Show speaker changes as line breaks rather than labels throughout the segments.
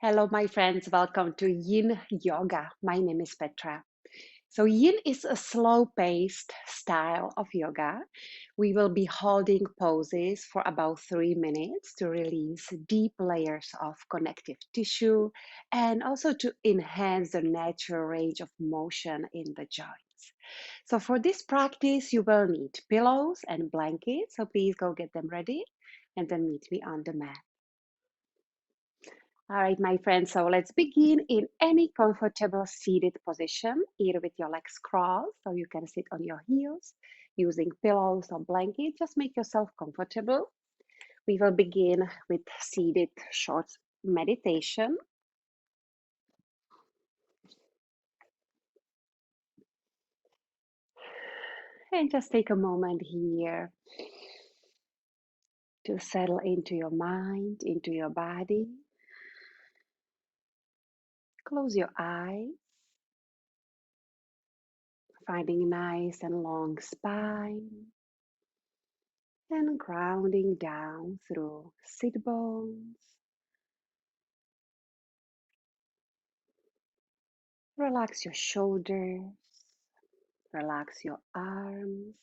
Hello, my friends. Welcome to Yin Yoga. My name is Petra. So, Yin is a slow paced style of yoga. We will be holding poses for about 3 minutes to release deep layers of connective tissue and also to enhance the natural range of motion in the joints. So, for this practice, you will need pillows and blankets. So, please go get them ready and then meet me on the mat. All right, my friends, so let's begin in any comfortable seated position, either with your legs crossed, so you can sit on your heels, using pillows or blanket. Just make yourself comfortable. We will begin with seated short meditation. And just take a moment here to settle into your mind, into your body. Close your eyes, finding a nice and long spine. And grounding down through sit bones. Relax your shoulders, relax your arms,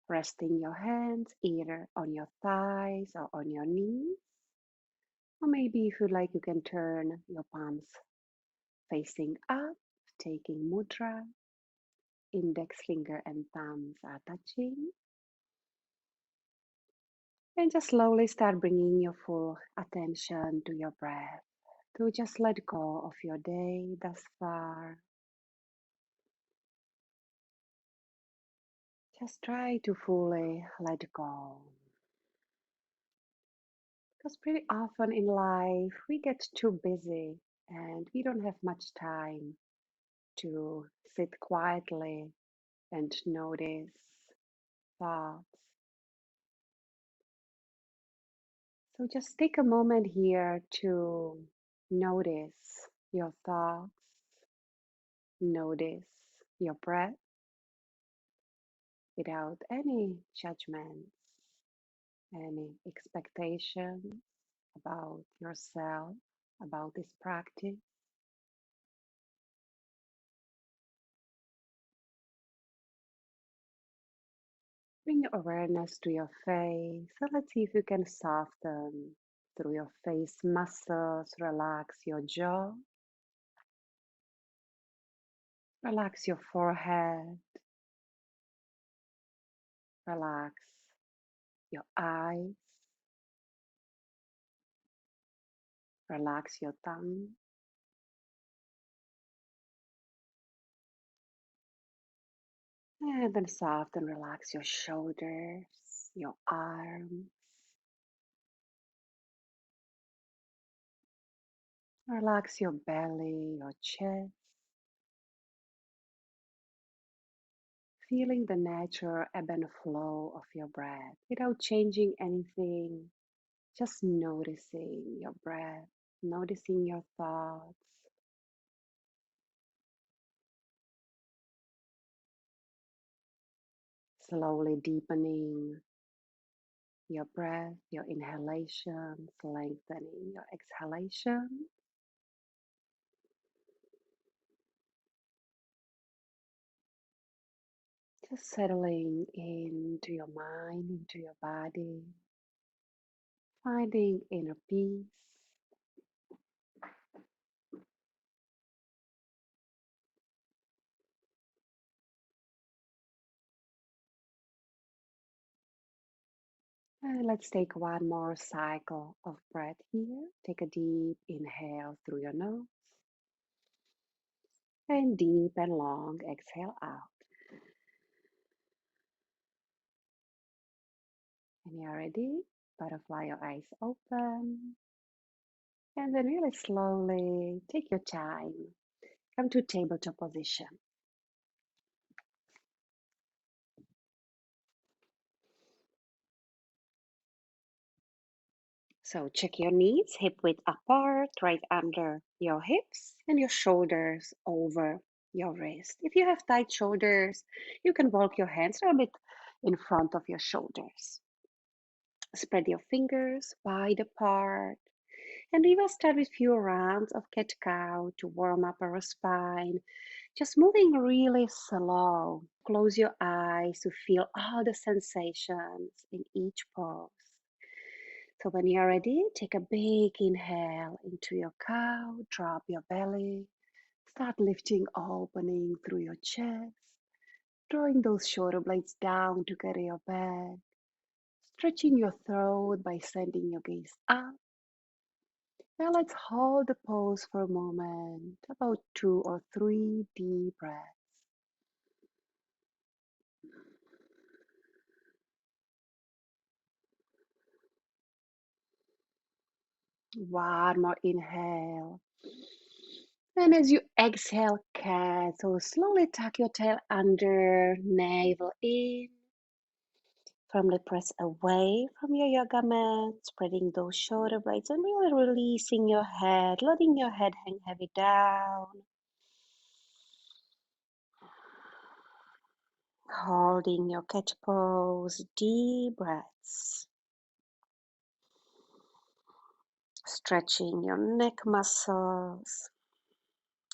resting your hands either on your thighs or on your knees. Or maybe if you like, you can turn your palms facing up, taking mudra. Index finger and thumbs are touching. And just slowly start bringing your full attention to your breath. To just let go of your day thus far. Just try to fully let go. Because pretty often in life we get too busy and we don't have much time to sit quietly and notice thoughts. So just take a moment here to notice your thoughts, notice your breath without any judgments, any expectations about yourself, about this practice. Bring your awareness to your face. So let's see if you can soften through your face muscles. Relax your jaw. Relax your forehead. Relax your eyes. Relax your tongue. And then soften, relax your shoulders, your arms. Relax your belly, your chest. Feeling the natural ebb and flow of your breath without changing anything. Just noticing your breath, noticing your thoughts, slowly deepening your breath, your inhalation, lengthening your exhalation. Just settling into your mind, into your body, finding inner peace. And let's take one more cycle of breath here. Take a deep inhale through your nose and deep and long exhale out. When you're ready, butterfly your eyes open. And then really slowly take your time. Come to tabletop position. So check your knees, hip width apart, right under your hips, and your shoulders over your wrist. If you have tight shoulders, you can walk your hands a little bit in front of your shoulders. Spread your fingers wide apart. And we will start with few rounds of cat-cow to warm up our spine. Just moving really slow. Close your eyes to feel all the sensations in each pose. So when you're ready, take a big inhale into your cow, drop your belly, start lifting, opening through your chest, drawing those shoulder blades down to carry your back, stretching your throat by sending your gaze up. Now let's hold the pose for a moment, about 2 or 3 deep breaths. One more inhale. And as you exhale, cat, so slowly tuck your tail under, navel in. Firmly press away from your yoga mat, spreading those shoulder blades and really releasing your head, letting your head hang heavy down. Holding your cat pose, deep breaths. Stretching your neck muscles,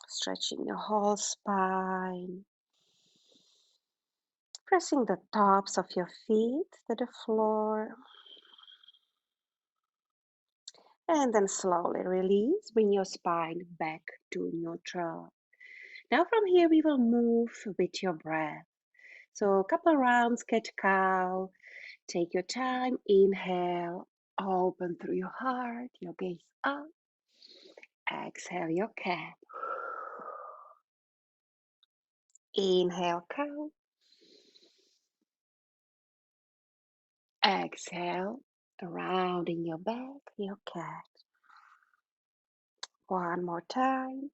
stretching your whole spine. Pressing the tops of your feet to the floor. And then slowly release, bring your spine back to neutral. Now from here we will move with your breath. So a couple rounds, cat-cow. Take your time, inhale, open through your heart, your gaze up. Exhale your cat. Inhale, cow. Exhale, rounding your back, your cat. One more time.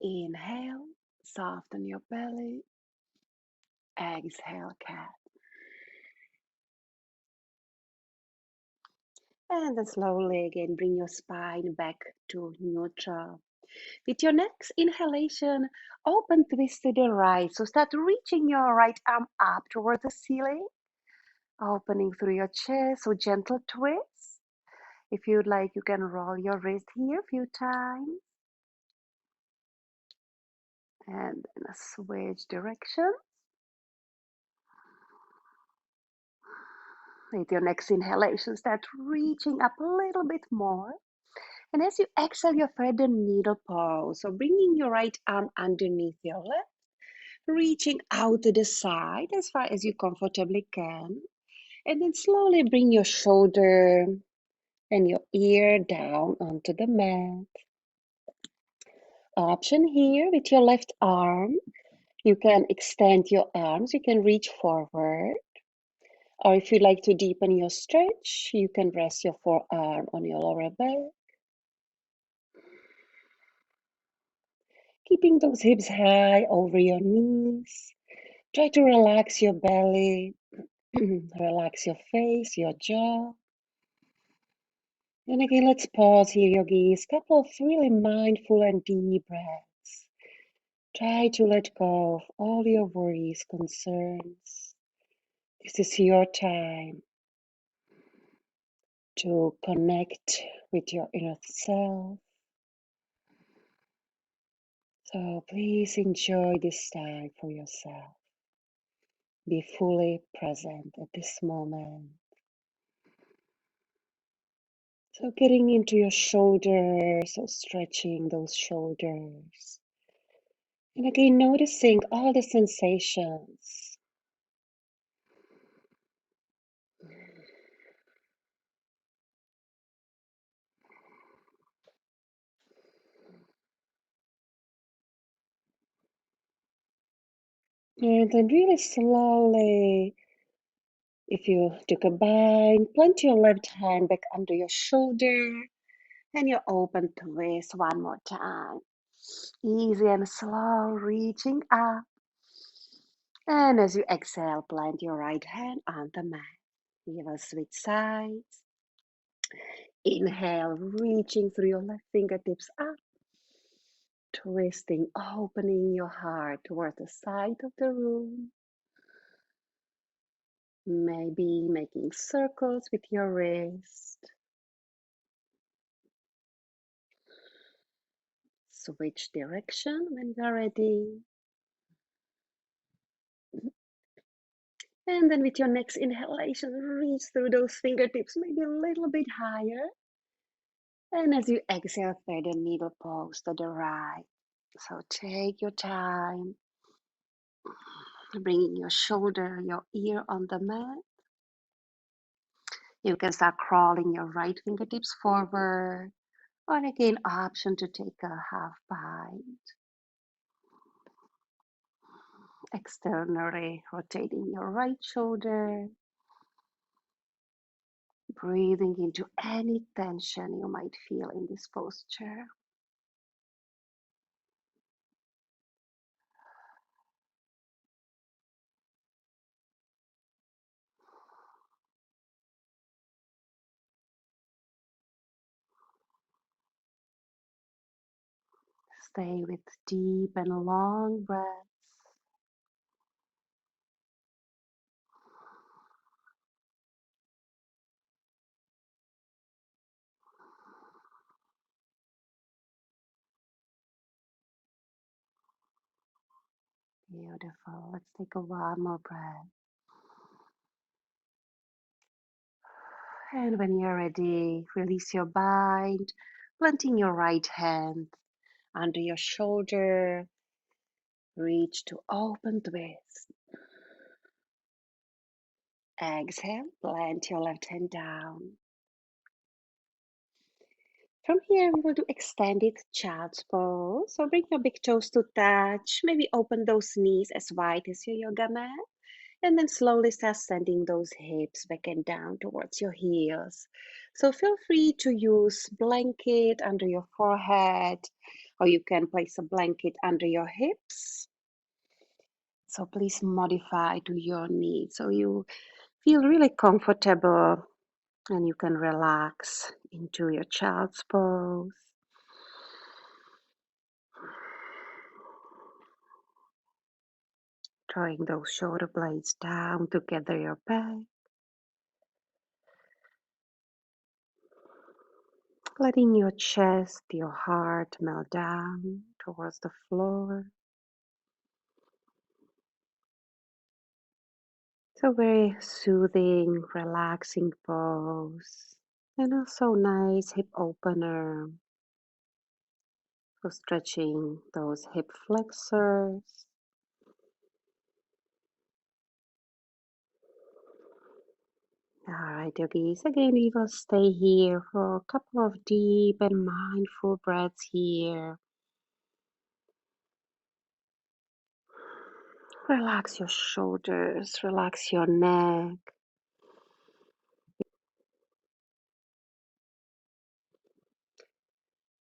Inhale, soften your belly. Exhale, cat. And then slowly again bring your spine back to neutral. With your next inhalation, open twist to the right. So start reaching your right arm up towards the ceiling, opening through your chest. So gentle twist. If you'd like, you can roll your wrist here a few times. And then switch direction. With your next inhalation, start reaching up a little bit more. And as you exhale, you thread the needle pose. So bringing your right arm underneath your left, reaching out to the side as far as you comfortably can. And then slowly bring your shoulder and your ear down onto the mat. Option here with your left arm. You can extend your arms, you can reach forward. Or if you like to deepen your stretch, you can rest your forearm on your lower back. Keeping those hips high over your knees. Try to relax your belly, relax your face, your jaw. And again, let's pause here, yogis. Couple of really mindful and deep breaths. Try to let go of all your worries, concerns. This is your time to connect with your inner self. So please enjoy this time for yourself. Be fully present at this moment. So getting into your shoulders, so stretching those shoulders. And again, noticing all the sensations. And then really slowly, if you took a bind, plant your left hand back under your shoulder and you open twist one more time. Easy and slow, reaching up. And as you exhale, plant your right hand on the mat. Give a switch sides. Inhale, reaching through your left fingertips up. Twisting, opening your heart toward the side of the room. Maybe making circles with your wrist. Switch direction when you're ready. And then with your next inhalation, reach through those fingertips, maybe a little bit higher. And as you exhale, thread the needle pose to the right. So take your time, bringing your shoulder, your ear on the mat. You can start crawling your right fingertips forward, or again, option to take a half bite. Externally rotating your right shoulder, breathing into any tension you might feel in this posture. Stay with deep and long breaths. Beautiful. Let's take a one more breath. And when you're ready, release your bind, planting your right hand under your shoulder. Reach to open twist. Exhale, plant your left hand down. From here, we will do extended child's pose. So bring your big toes to touch. Maybe open those knees as wide as your yoga mat. And then slowly start sending those hips back and down towards your heels. So feel free to use blanket under your forehead, or you can place a blanket under your hips. So please modify to your needs so you feel really comfortable and you can relax into your child's pose. Drawing those shoulder blades down to gather your back. Letting your chest, your heart melt down towards the floor. So very soothing, relaxing pose. And also nice hip opener. So stretching those hip flexors. All right, yogis. Again, we will stay here for a couple of deep and mindful breaths here. Relax your shoulders, relax your neck.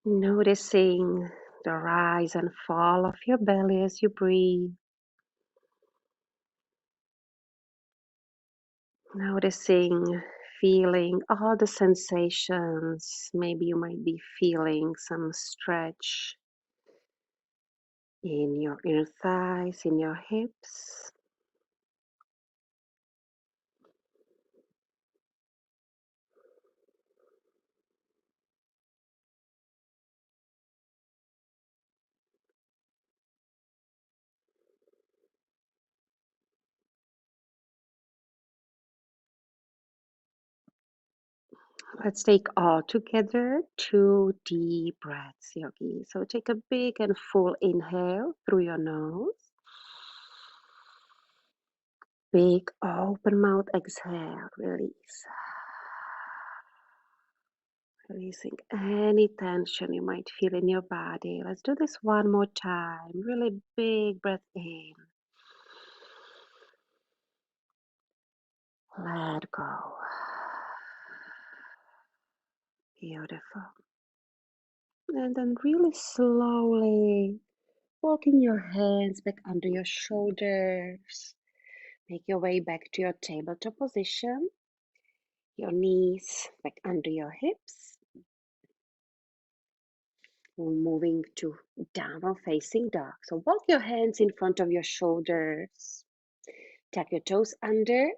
Noticing the rise and fall of your belly as you breathe. Noticing, feeling all the sensations. Maybe you might be feeling some stretch in your inner thighs, in your hips. Let's take all together 2 deep breaths, yogi. So take a big and full inhale through your nose. Big open mouth exhale, release. Releasing any tension you might feel in your body. Let's do this one more time. Really big breath in. Let go. Beautiful. And then really slowly walking your hands back under your shoulders. Make your way back to your tabletop position. Your knees back under your hips. We're moving to downward facing dog. So walk your hands in front of your shoulders. Tuck your toes under.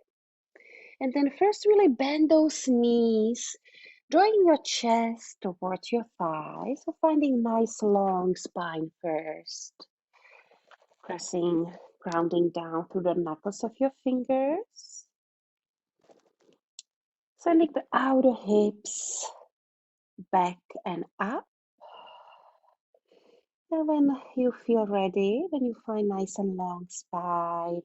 And then first really bend those knees, drawing your chest towards your thighs. So finding nice long spine first. Pressing, grounding down through the knuckles of your fingers. Sending the outer hips back and up. And when you feel ready, when you find nice and long spine,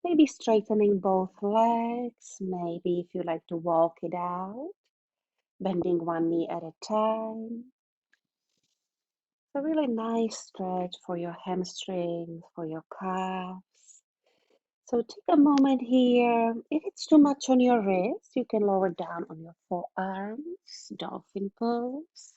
maybe straightening both legs, maybe if you like to walk it out, bending one knee at a time. A really nice stretch for your hamstrings, for your calves. So take a moment here. If it's too much on your wrist, you can lower down on your forearms, dolphin pose.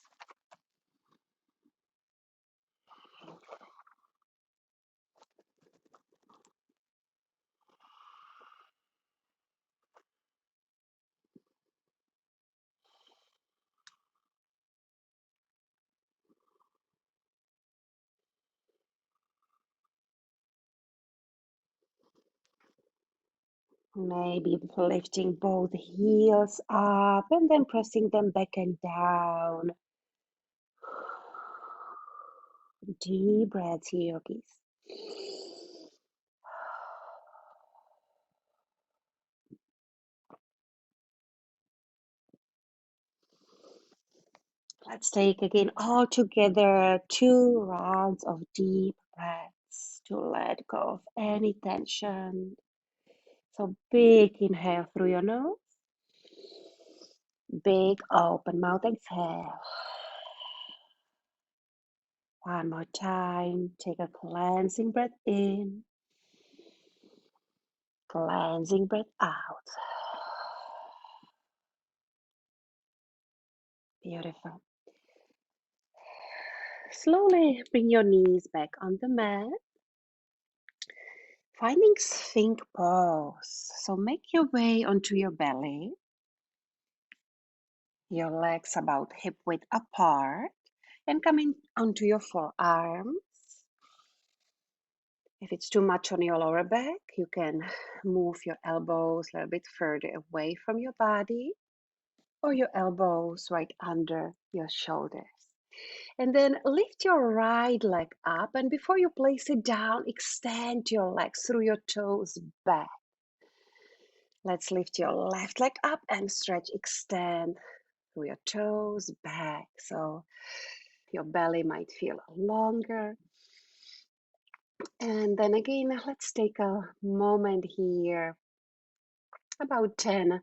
Maybe lifting both heels up and then pressing them back and down. Deep breaths here, yogis. Let's take again all together 2 rounds of deep breaths to let go of any tension. So big inhale through your nose, big open mouth exhale. One more time, take a cleansing breath in, cleansing breath out. Beautiful. Slowly bring your knees back on the mat. Finding Sphinx pose. So make your way onto your belly. Your legs about hip width apart. And coming onto your forearms. If it's too much on your lower back, you can move your elbows a little bit further away from your body or your elbows right under your shoulders. And then lift your right leg up, and before you place it down, extend your legs through your toes back. Let's lift your left leg up and stretch, extend through your toes back. So your belly might feel longer. And then again, let's take a moment here, about 10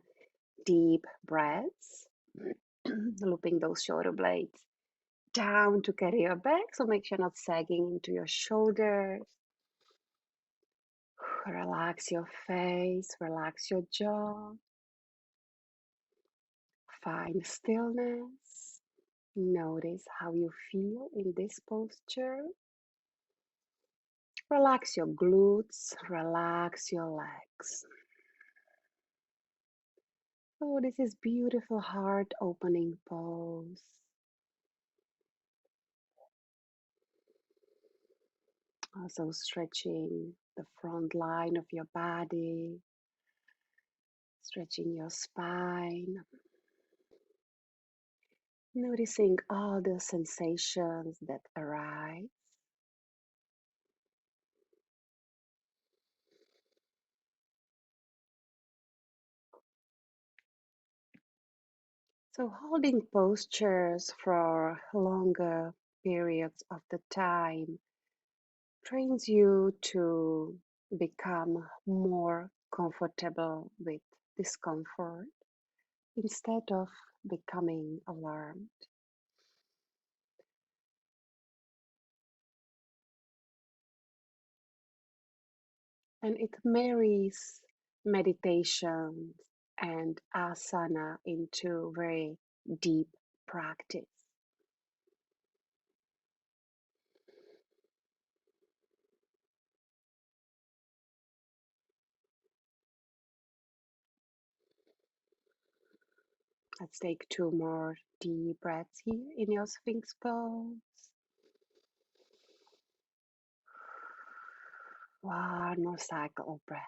deep breaths, looping those shoulder blades down to carry your back. So make sure not sagging into your shoulders. Relax your face, relax your jaw. Find stillness. Notice how you feel in this posture. Relax your glutes, relax your legs. Oh, this is beautiful heart opening pose. Also stretching the front line of your body, stretching your spine, noticing all the sensations that arise. So holding postures for longer periods of the time trains you to become more comfortable with discomfort instead of becoming alarmed. And it marries meditation and asana into very deep practice. Let's take 2 more deep breaths here in your Sphinx pose. One more cycle of breath.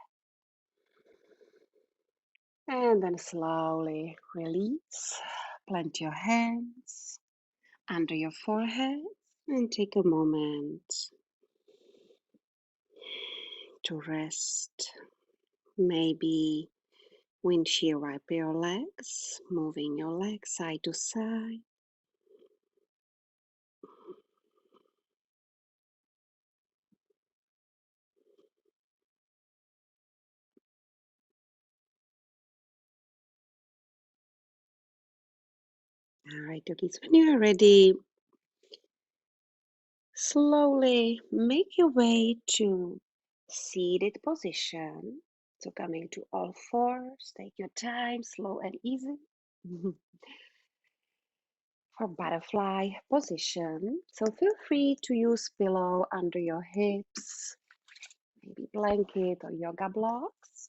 And then slowly release. Plant your hands under your forehead and take a moment to rest. Maybe windshield wipe your legs, moving your legs side to side. All right, yogis, when you're ready, slowly make your way to seated position. So coming to all fours, take your time, slow and easy. For butterfly position. So feel free to use pillow under your hips, maybe blanket or yoga blocks.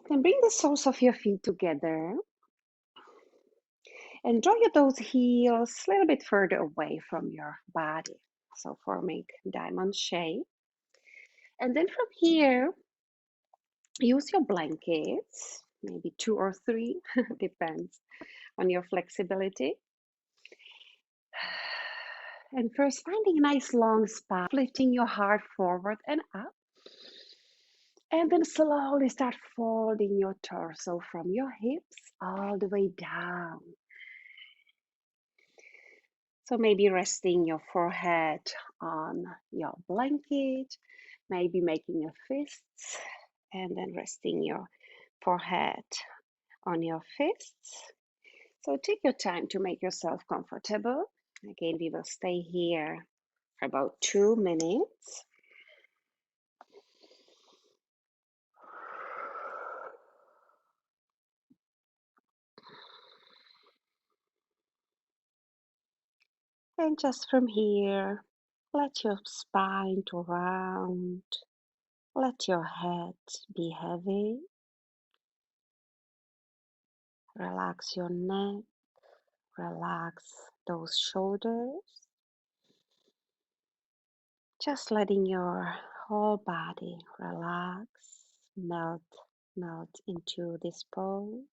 Then bring the soles of your feet together and draw your those heels a little bit further away from your body. So forming diamond shape. And then from here, use your blankets, maybe 2 or 3, depends on your flexibility. And first, finding a nice long spine, lifting your heart forward and up. And then slowly start folding your torso from your hips all the way down. So maybe resting your forehead on your blanket, maybe making your fists, and then resting your forehead on your fists. So take your time to make yourself comfortable. Again, we will stay here for about 2 minutes. And just from here, let your spine to round. Let your head be heavy. Relax your neck. Relax those shoulders. Just letting your whole body relax, melt into this pose.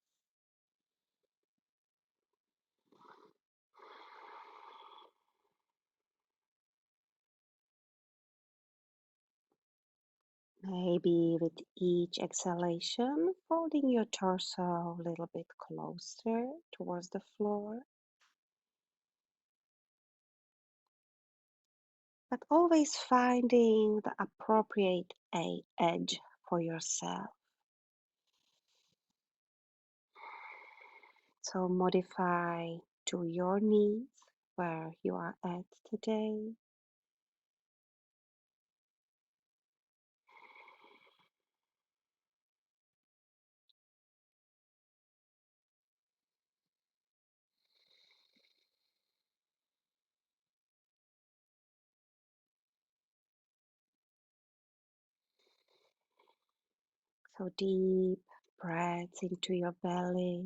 Maybe with each exhalation, folding your torso a little bit closer towards the floor. But always finding the appropriate edge for yourself. So modify to your needs where you are at today. So deep breaths into your belly.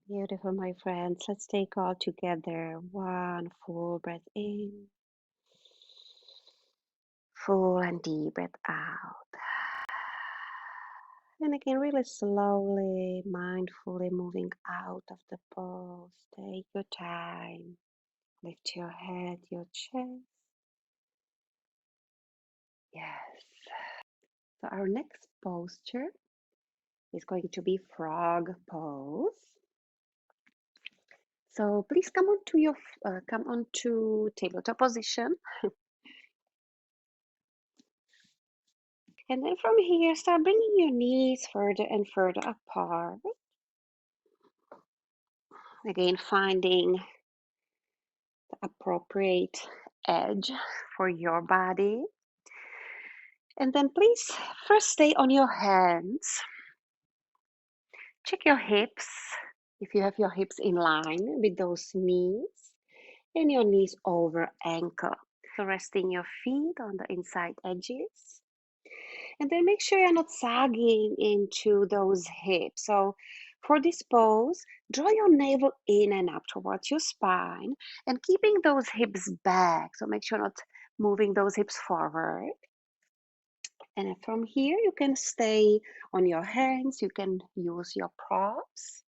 Beautiful, my friends. Let's take all together. One full breath in. Full and deep breath out. And again, really slowly, mindfully moving out of the pose. Take your time. Lift your head, your chest. Yes. So our next posture is going to be frog pose. So please come on to tabletop position. And then from here, start bringing your knees further and further apart. Again, finding the appropriate edge for your body. And then please first stay on your hands. Check your hips. If you have your hips in line with those knees and your knees over ankle. So resting your feet on the inside edges. And then make sure you're not sagging into those hips. So for this pose, draw your navel in and up towards your spine and keeping those hips back. So make sure not moving those hips forward. And from here, you can stay on your hands. You can use your props,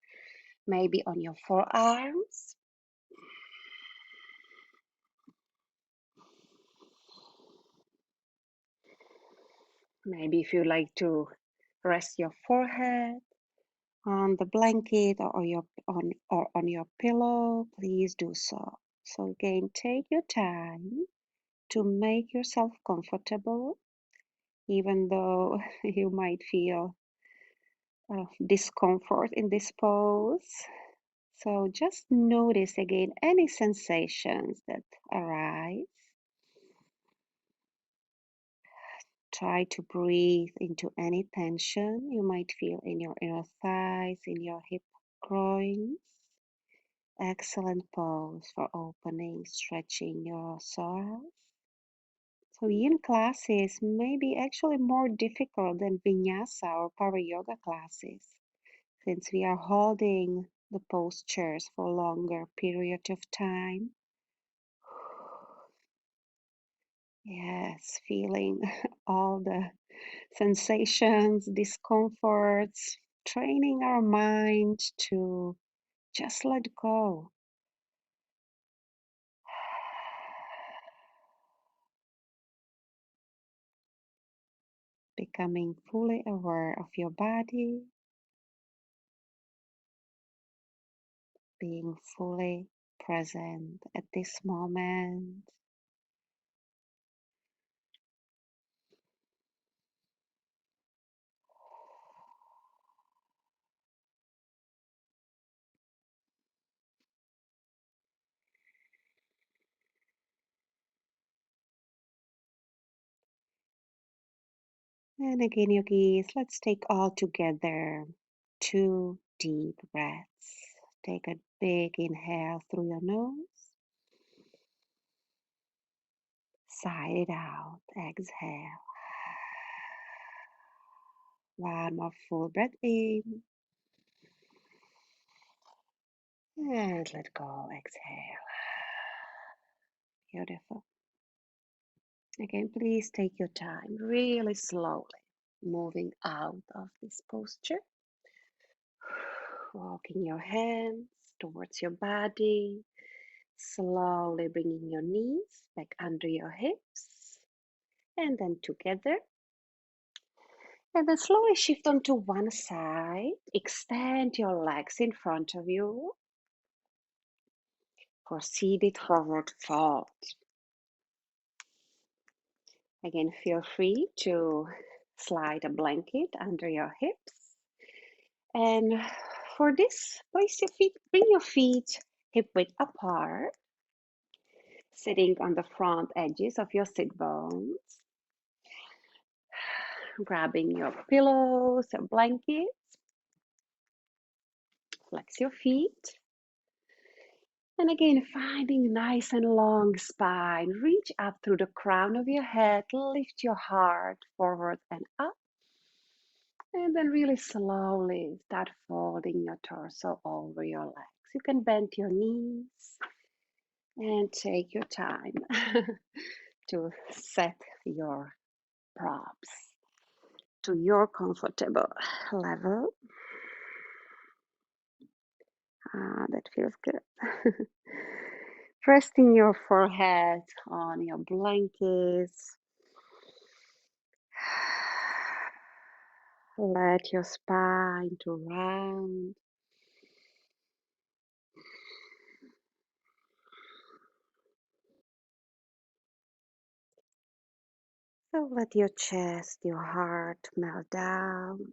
maybe on your forearms. Maybe if you like to rest your forehead on the blanket or on your pillow, please do so. So again, take your time to make yourself comfortable, even though you might feel discomfort in this pose. So just notice again any sensations that arise. Try to breathe into any tension you might feel in your inner thighs, in your hip groins. Excellent pose for opening, stretching your psoas. So yin classes may be actually more difficult than vinyasa or power yoga classes, since we are holding the postures for a longer period of time. Yes, feeling all the sensations, discomforts, training our mind to just let go. Becoming fully aware of your body, being fully present at this moment. And again, yogis, let's take all together 2 deep breaths. Take a big inhale through your nose. Sigh it out. Exhale. One more full breath in. And let go. Exhale. Beautiful. Again, please take your time, really slowly moving out of this posture. Walking your hands towards your body, slowly bringing your knees back under your hips and then together. And then slowly shift onto one side. Extend your legs in front of you for seated forward fold. Again, feel free to slide a blanket under your hips. And for this, place your feet, bring your feet hip width apart, sitting on the front edges of your sit bones, grabbing your pillows or blankets, flex your feet. And again, finding nice and long spine, reach up through the crown of your head, lift your heart forward and up. And then really slowly start folding your torso over your legs. You can bend your knees and take your time to set your props to your comfortable level. That feels good. Resting your forehead on your blankets. Let your spine to round. So let your chest, your heart melt down.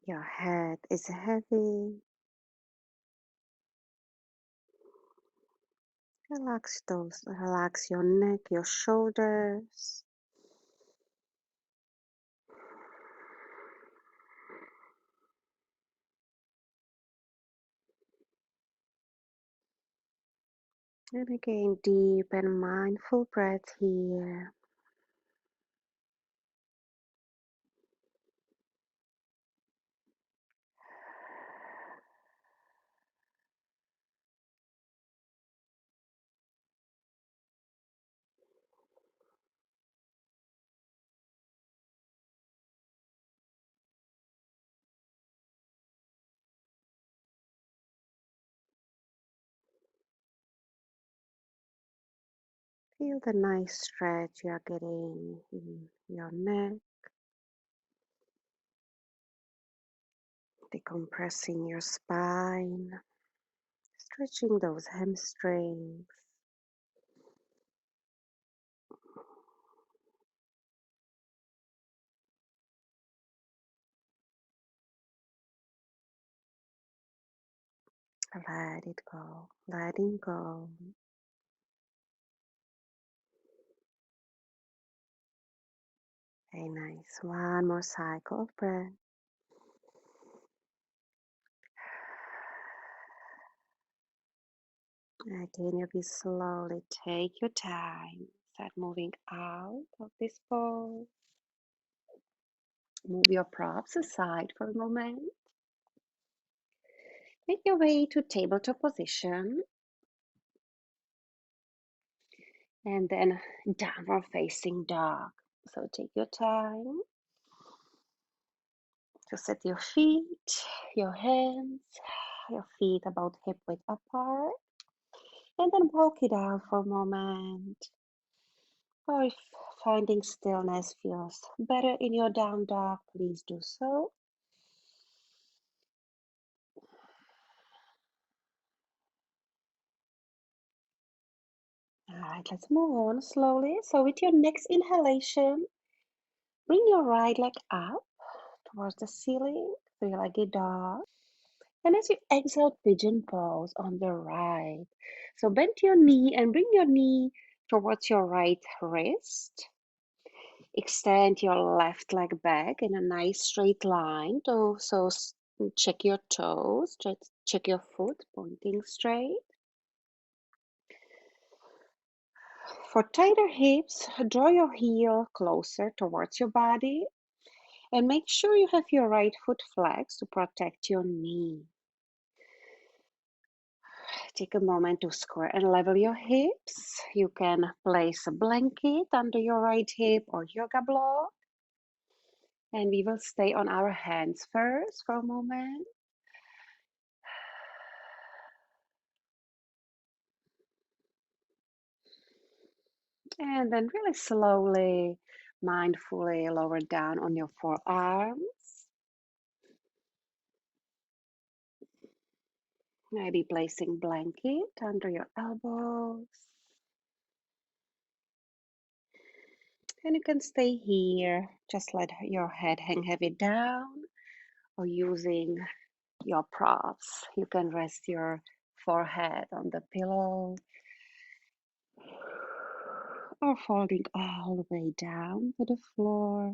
Your head is heavy. Relax your neck, your shoulders. And again, deep and mindful breath here. Feel the nice stretch you are getting in your neck, decompressing your spine, stretching those hamstrings. Let it go, letting go. Very nice. One more cycle of breath. Again, you can slowly take your time. Start moving out of this pose. Move your props aside for a moment. Make your way to tabletop position and then downward facing dog. So take your time to set your feet, your hands, your feet about hip width apart, and then walk it out for a moment. Or if finding stillness feels better in your down dog, please do so. All right, let's move on slowly. So with your next inhalation, bring your right leg up towards the ceiling, three-legged dog. And as you exhale, pigeon pose on the right. So bend your knee and bring your knee towards your right wrist. Extend your left leg back in a nice straight line. So check your toes, check your foot pointing straight. For tighter hips, draw your heel closer towards your body and make sure you have your right foot flexed to protect your knee. Take a moment to square and level your hips. You can place a blanket under your right hip or yoga block. And we will stay on our hands first for a moment. And then really slowly, mindfully lower down on your forearms. Maybe placing blanket under your elbows. And you can stay here. Just let your head hang heavy down or using your props. You can rest your forehead on the pillow or folding all the way down to the floor.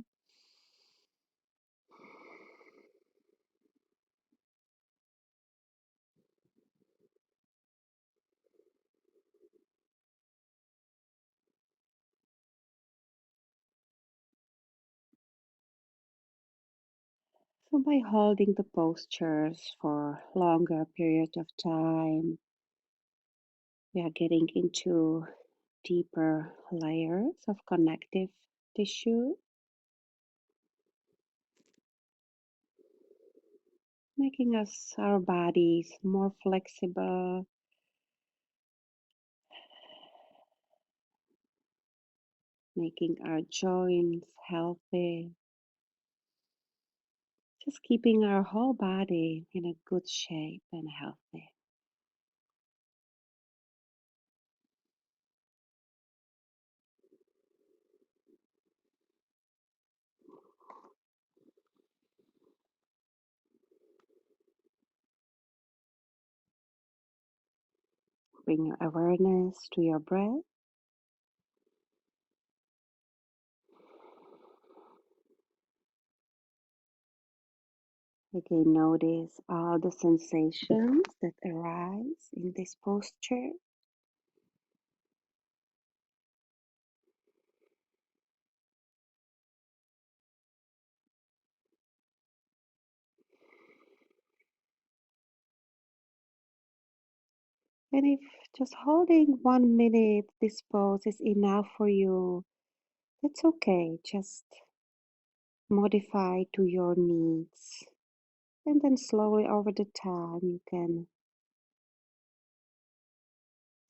So by holding the postures for longer period of time, we are getting into deeper layers of connective tissue, making our bodies more flexible, making our joints healthy, just keeping our whole body in a good shape and healthy. Bring your awareness to your breath. Again, notice all the sensations that arise in this posture. And if just holding 1 minute this pose is enough for you, that's okay. Just modify to your needs. And then slowly over the time, you can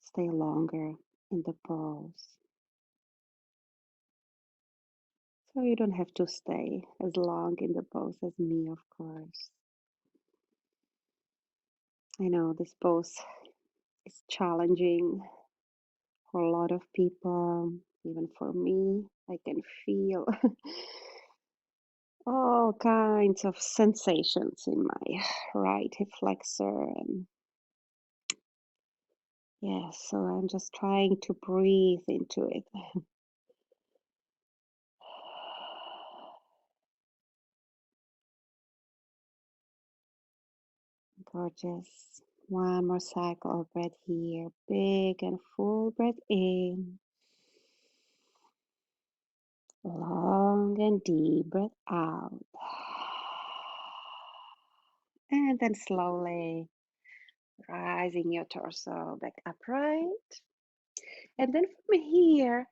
stay longer in the pose. So you don't have to stay as long in the pose as me, of course. I know this pose is challenging for a lot of people, even for me. I can feel all kinds of sensations in my right hip flexor. And yes, so I'm just trying to breathe into it. Gorgeous. One more cycle of breath here. Big and full breath in. Long and deep breath out. And then slowly rising your torso back upright. And then from here,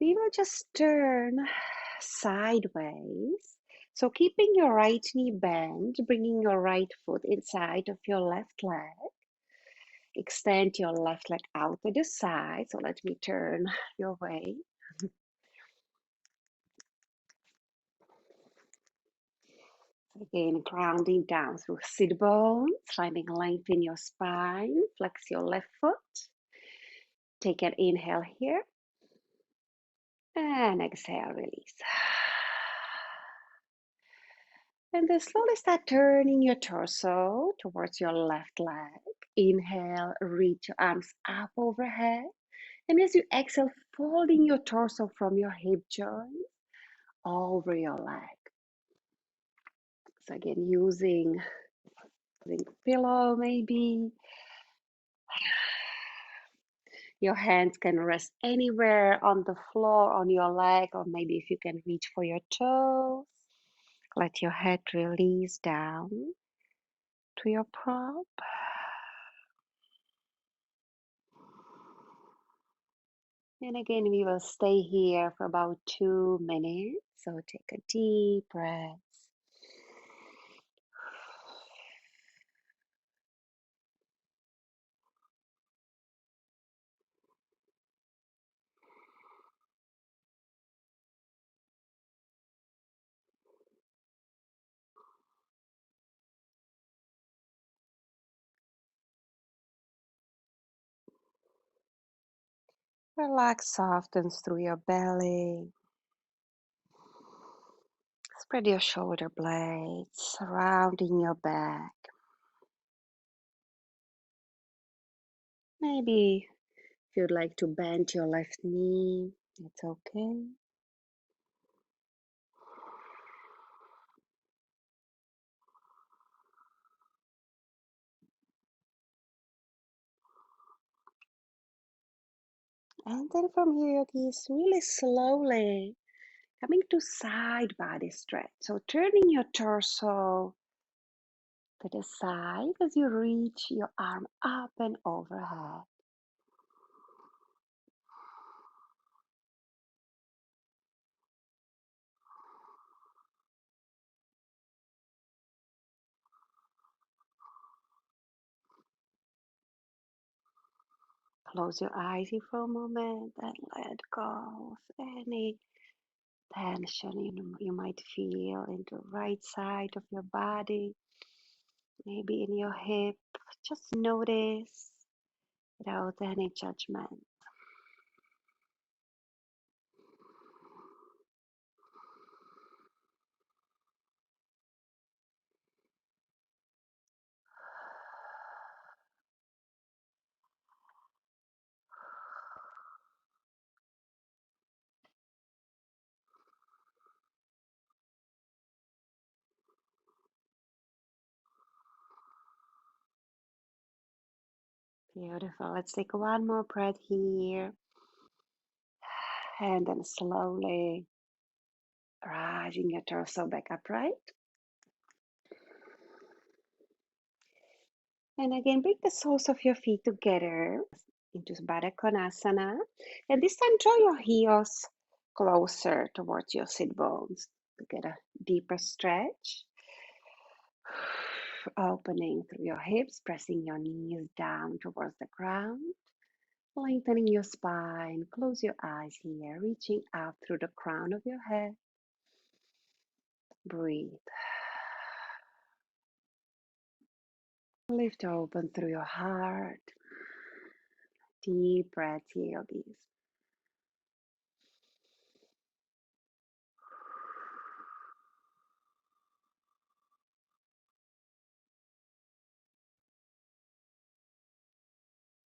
we will just turn sideways. So keeping your right knee bent, bringing your right foot inside of your left leg. Extend your left leg out to the side. So let me turn your way. Again, grounding down through sit bones, finding length in your spine. Flex your left foot. Take an inhale here. And exhale, release. And then slowly start turning your torso towards your left leg. Inhale, reach your arms up overhead. And as you exhale, folding your torso from your hip joint over your leg. So again, using pillow maybe. Your hands can rest anywhere on the floor, on your leg, or maybe if you can reach for your toes. Let your head release down to your prop. And again, we will stay here for about 2 minutes. So take a deep breath. Relax, softens through your belly. Spread your shoulder blades, surrounding your back. Maybe if you'd like to bend your left knee, it's okay. And then from here, yogis, really slowly coming to side body stretch. So turning your torso to the side as you reach your arm up and overhead. Close your eyes here for a moment and let go of any tension you might feel in the right side of your body, maybe in your hip. Just notice without any judgment. Beautiful. Let's take one more breath here. And then slowly rising your torso back upright. And again, bring the soles of your feet together into Baddha Konasana. And this time, draw your heels closer towards your sit bones to get a deeper stretch. Opening through your hips, pressing your knees down towards the ground. Lengthening your spine. Close your eyes here, reaching out through the crown of your head. Breathe. Lift open through your heart. Deep breath, yogis.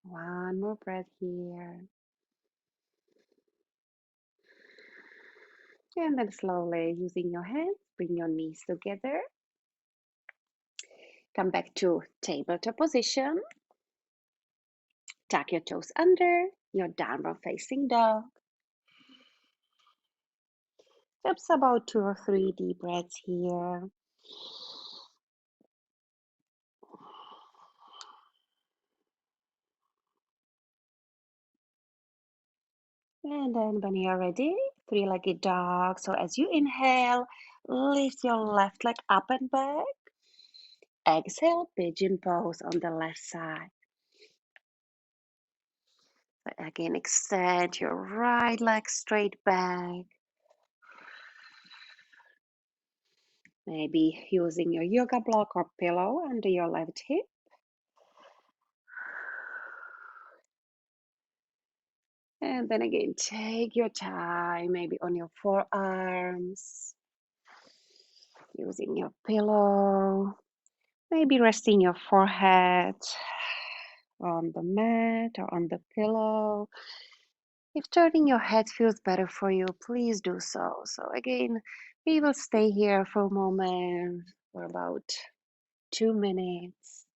One more breath here. And then slowly, using your hands, bring your knees together. Come back to tabletop position. Tuck your toes under your downward facing dog. Just about 2 or 3 deep breaths here. And then when you're ready, three-legged dog. So as you inhale, lift your left leg up and back. Exhale, pigeon pose on the left side. Again, extend your right leg straight back. Maybe using your yoga block or pillow under your left hip. And then again, take your time, maybe on your forearms, using your pillow, maybe resting your forehead on the mat or on the pillow. If turning your head feels better for you, please do so. So again, we will stay here for a moment, for about 2 minutes.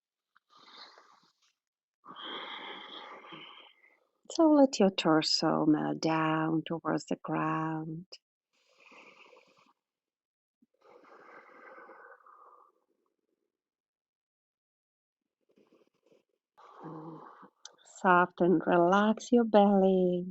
So let your torso melt down towards the ground. Soft and relax your belly.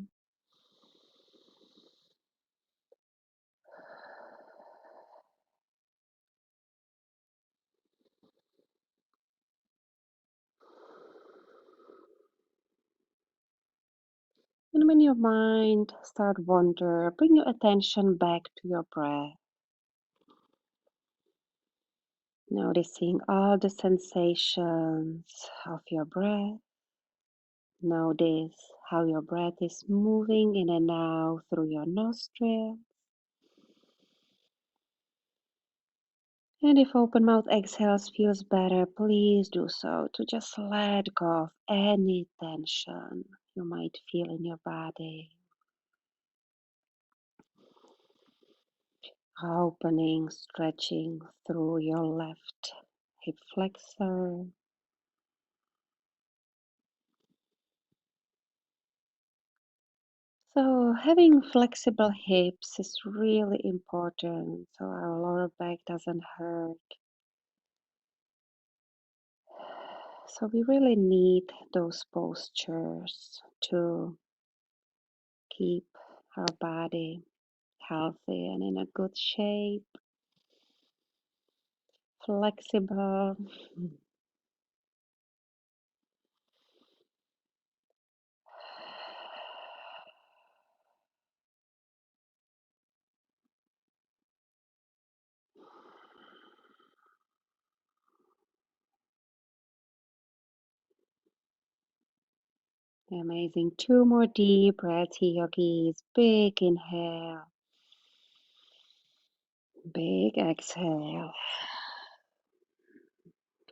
And when your mind start wander, bring your attention back to your breath. Noticing all the sensations of your breath. Notice how your breath is moving in and out through your nostrils. And if open mouth exhales feels better, please do so to just let go of any tension you might feel in your body. Opening, stretching through your left hip flexor. So having flexible hips is really important so our lower back doesn't hurt. So we really need those postures to keep our body healthy and in a good shape, flexible. Amazing. 2 more deep breaths, yogis. Big inhale, big exhale.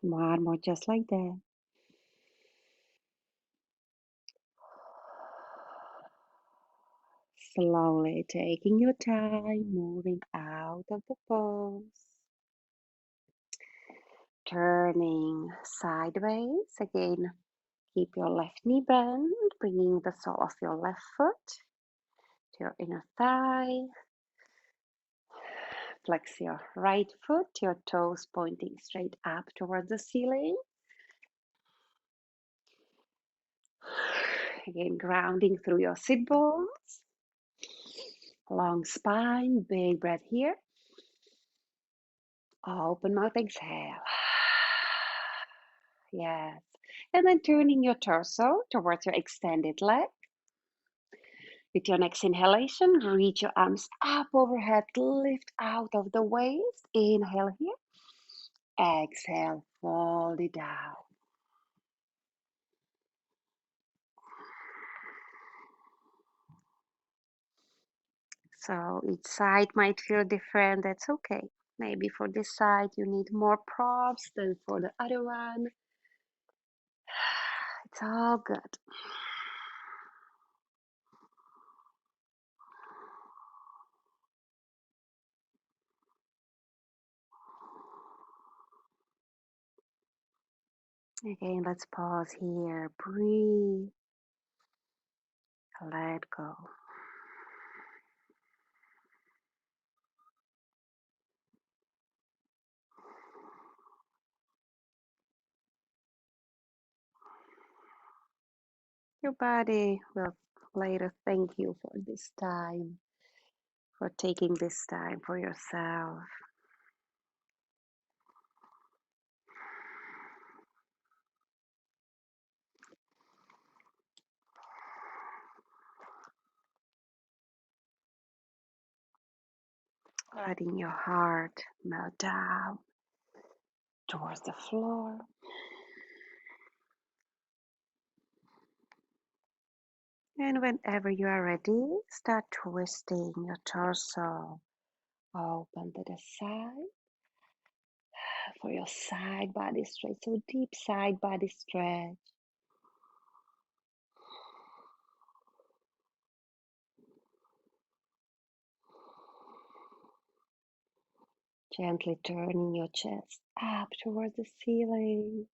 One more just like that. Slowly taking your time, moving out of the pose. Turning sideways. Again, keep your left knee bent, bringing the sole of your left foot to your inner thigh. Flex your right foot, your toes pointing straight up towards the ceiling. Again, grounding through your sit bones. Long spine, big breath here. Open mouth, exhale. Yes. And then turning your torso towards your extended leg. With your next inhalation, reach your arms up overhead, lift out of the waist. Inhale here. Exhale, fold it down. So each side might feel different. That's okay. Maybe for this side you need more props than for the other one. It's all good. Again, let's pause here. Breathe. Let go. Your body will later thank you for this time, for taking this time for yourself. Letting your heart melt down towards the floor. And whenever you are ready, start twisting your torso. Open to the side for your side body stretch. So deep side body stretch. Gently turning your chest up towards the ceiling.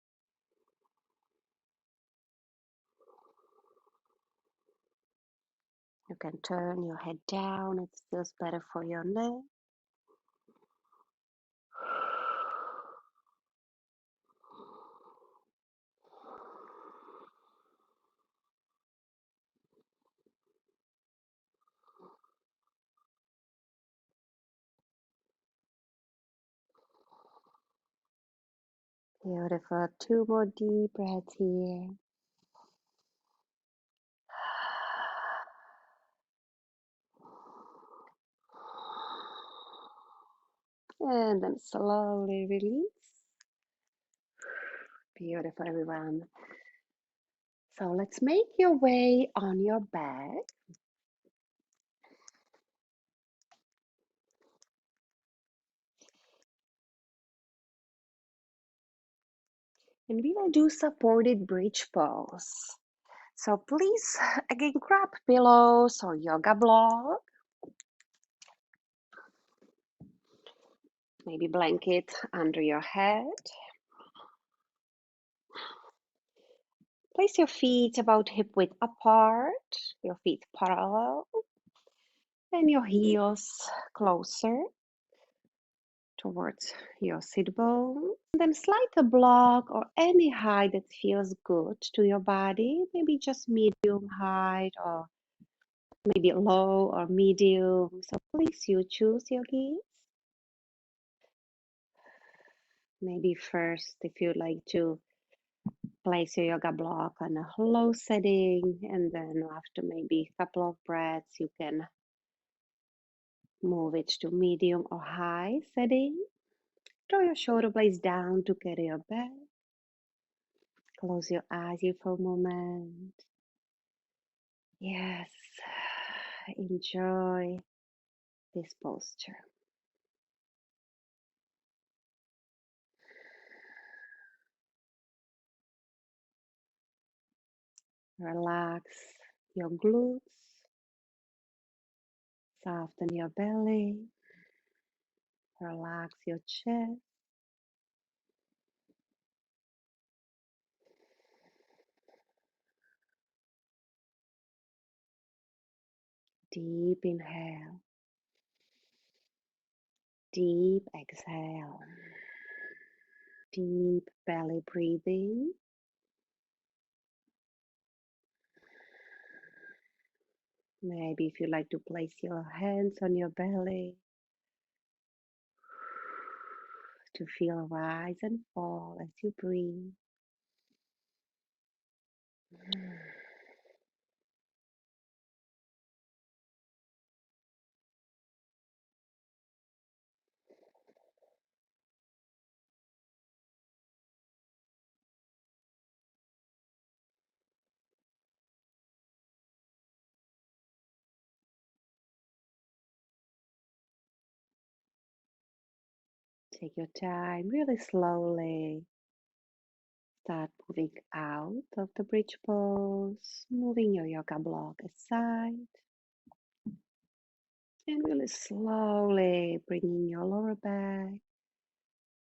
You can turn your head down. It feels better for your neck. Beautiful. 2 more deep breaths here. And then slowly release. Beautiful, everyone. So let's make your way on your back. And we will do supported bridge pose. So please, again, grab pillows or yoga block. Maybe blanket under your head. Place your feet about hip width apart, your feet parallel, and your heels closer towards your sit bone. Then slide the block or any height that feels good to your body, maybe just medium height or maybe low or medium. So please you choose, yogis. Maybe first, if you'd like to place your yoga block on a low setting, and then after maybe a couple of breaths, you can move it to medium or high setting. Draw your shoulder blades down to carry your back. Close your eyes here for a moment. Yes, enjoy this posture. Relax your glutes, soften your belly, relax your chest. Deep inhale, deep exhale, deep belly breathing. Maybe if you like to place your hands on your belly to feel rise and fall as you breathe. Take your time, really slowly. Start moving out of the bridge pose, moving your yoga block aside, and really slowly bringing your lower back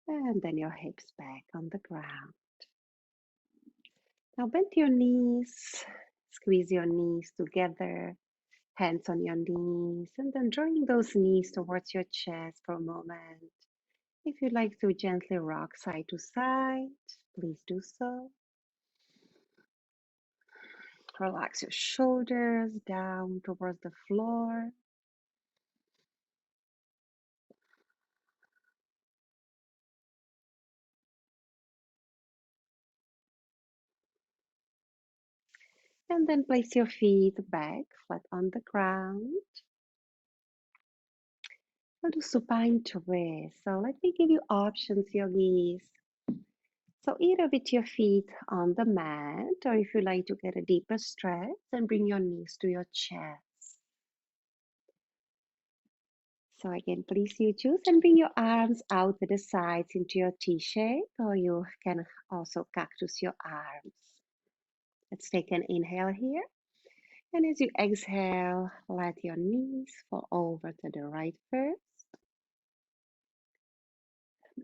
and then your hips back on the ground. Now bend your knees, squeeze your knees together, hands on your knees, and then drawing those knees towards your chest for a moment. If you'd like to gently rock side to side, please do so. Relax your shoulders down towards the floor. And then place your feet back flat on the ground. We'll do supine twist. So let me give you options, yogis. So either with your feet on the mat, or if you like to get a deeper stretch, then bring your knees to your chest. So again, please you choose and bring your arms out to the sides into your T shape, or you can also cactus your arms. Let's take an inhale here. And as you exhale, let your knees fall over to the right first.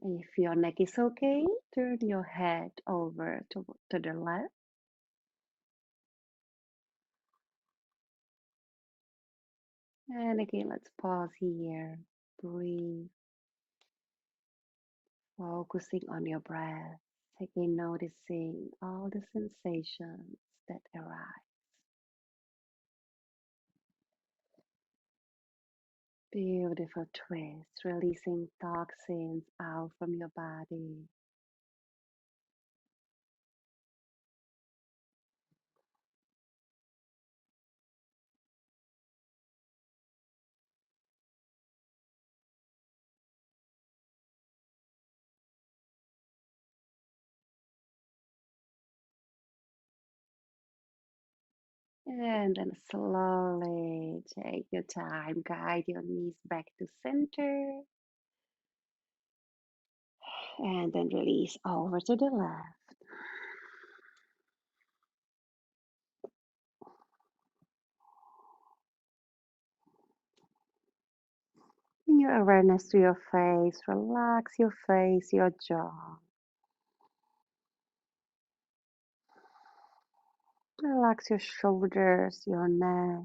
If your neck is okay, turn your head over to the left. And again, let's pause here. Breathe, focusing on your breath. Again, noticing all the sensations that arise. Beautiful twist, releasing toxins out from your body. And then slowly take your time, guide your knees back to center, and then release over to the left. Bring your awareness to your face, relax your face, your jaw. Relax your shoulders, your neck.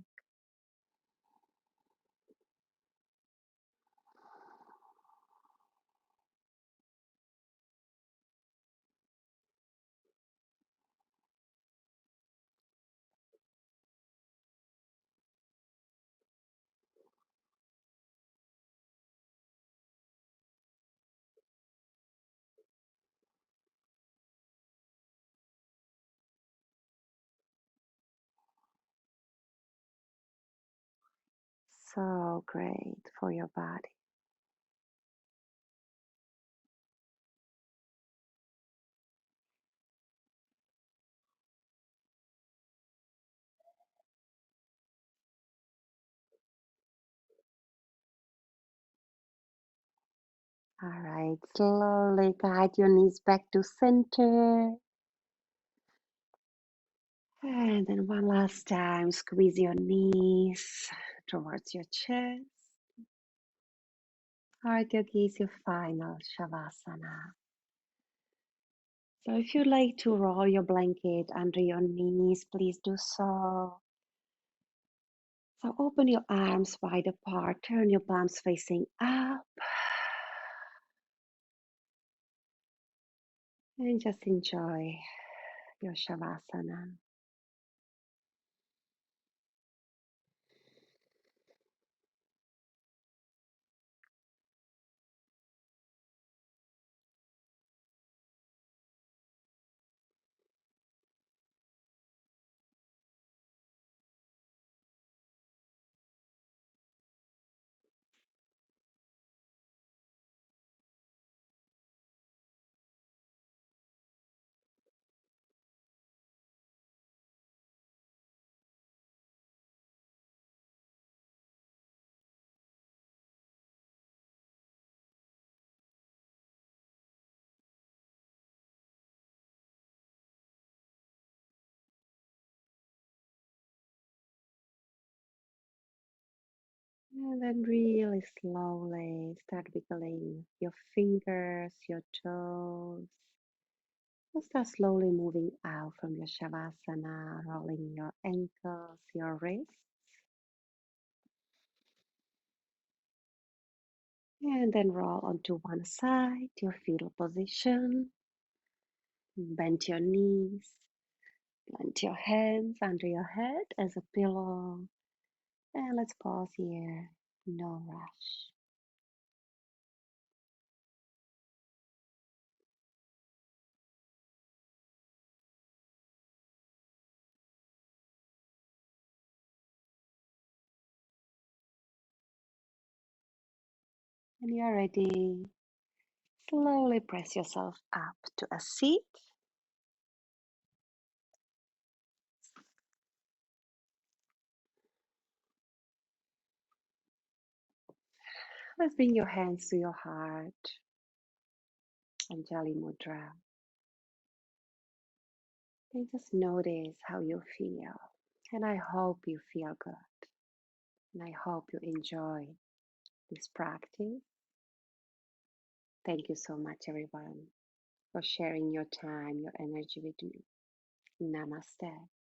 So great for your body. All right, slowly guide your knees back to center. And then one last time, squeeze your knees towards your chest. All right, yogis, your final Shavasana. So if you'd like to roll your blanket under your knees, please do so. So open your arms wide apart, turn your palms facing up, and just enjoy your Shavasana. And then really slowly start wiggling your fingers, your toes. And start slowly moving out from your Shavasana, rolling your ankles, your wrists. And then roll onto one side, your fetal position. Bend your knees, plant your hands under your head as a pillow. And let's pause here. No rush. When you're ready, slowly press yourself up to a seat. Let's bring your hands to your heart, Anjali Mudra. And just notice how you feel. And I hope you feel good. And I hope you enjoy this practice. Thank you so much, everyone, for sharing your time, your energy with me. Namaste.